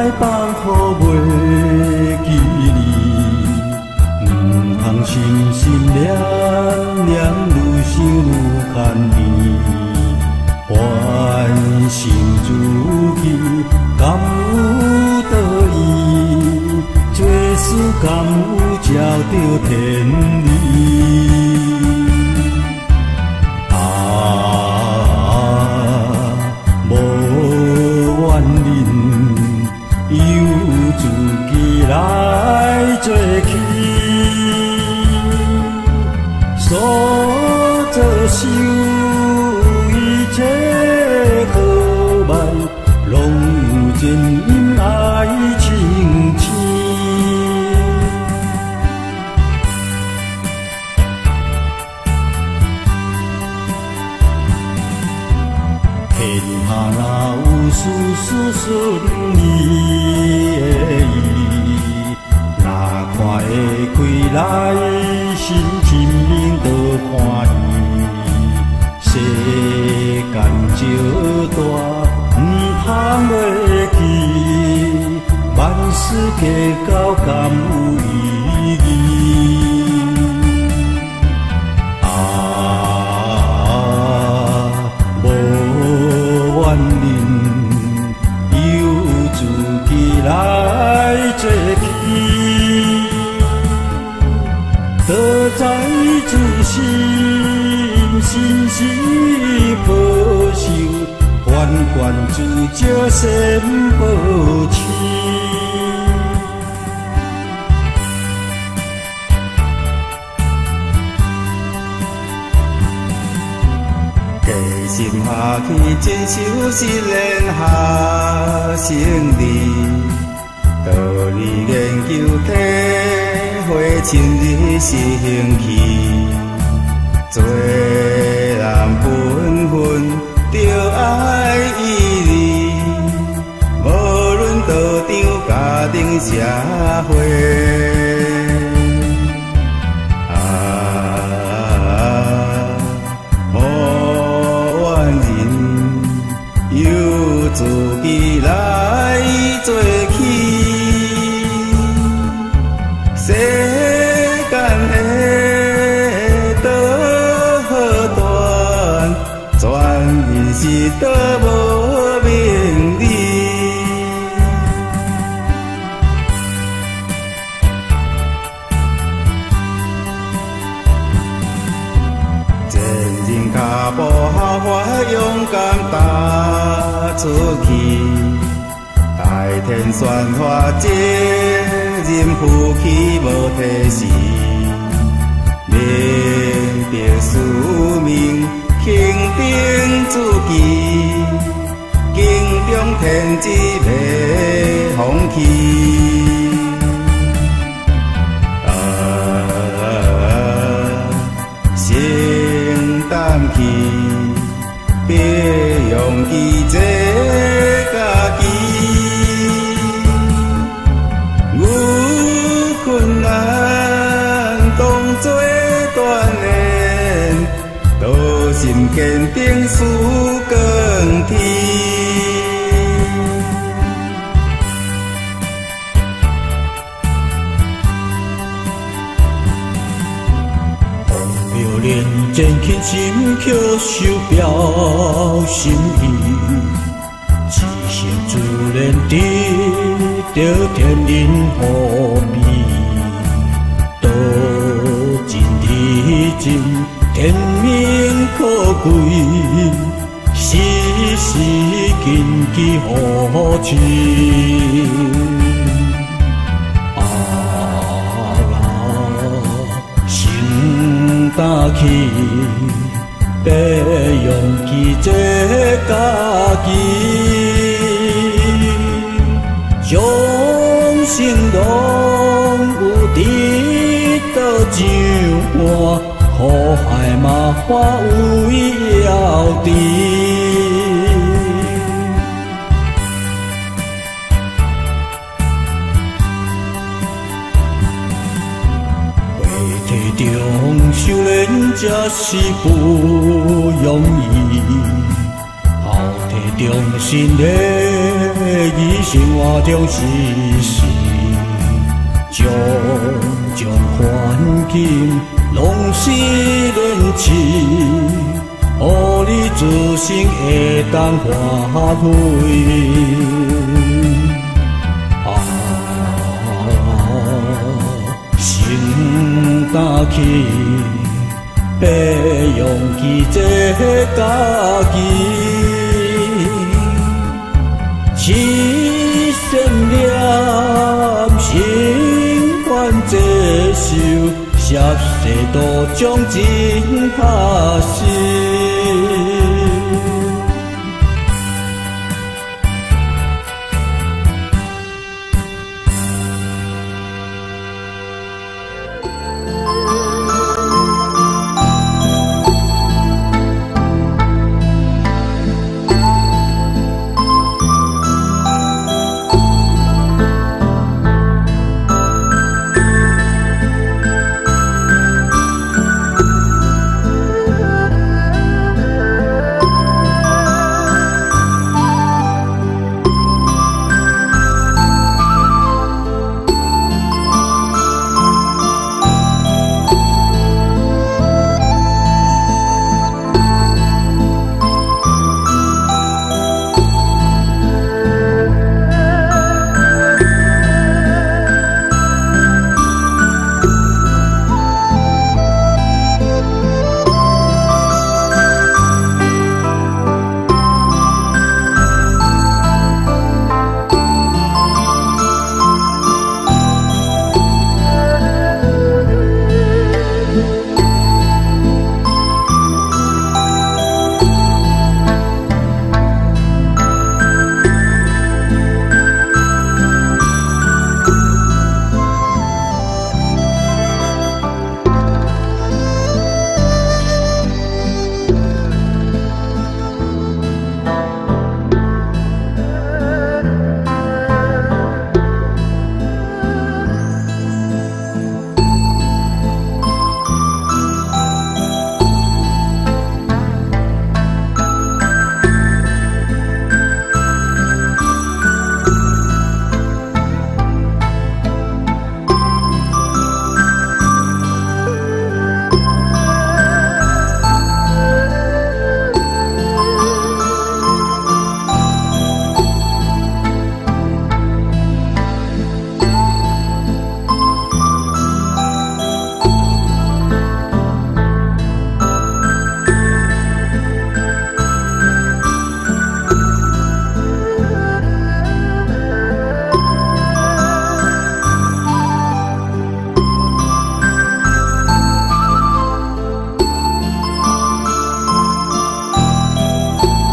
来放乎袂记你，唔通心心念念，愈想愈牵念。愿心自己，敢有道义？做事敢有照着天理？无怨人，由自己来做起，所做受一切好歹，拢有真因爱情深。天下哪有事事顺利的意？哪看会开来心情领导欢喜？世间少大，唔通袂记，万事计较敢有意义？来做起，多在自心，心是保守，关关自照先保持。心下去，真修是练下成理。道理研究体会，亲日是兴起。做人本分，着爱义理。无论道场、家庭、社会。自己来做起，世间的多短，全然是多无明理。前人脚步下发勇敢踏出去，大天宣化责任负起无体示，明白使命，肯定自己，敬重天资袂放弃。承担起，别用记这家己，有困难当作锻炼，道心坚定输更天。认真倾心刻手表心意，只是自然得到天人和美，道尽地尽天命可贵，时时谨记好情。打起，别用记这家己，相信拢有值得上岸，苦海嘛化为遥知。中修炼这是不容易，后天中心的以生活中实施，种种环境拢是练习，予你自身会当发挥。承担起，要用起这家己，起心念心愿接受，涉世道将真踏实。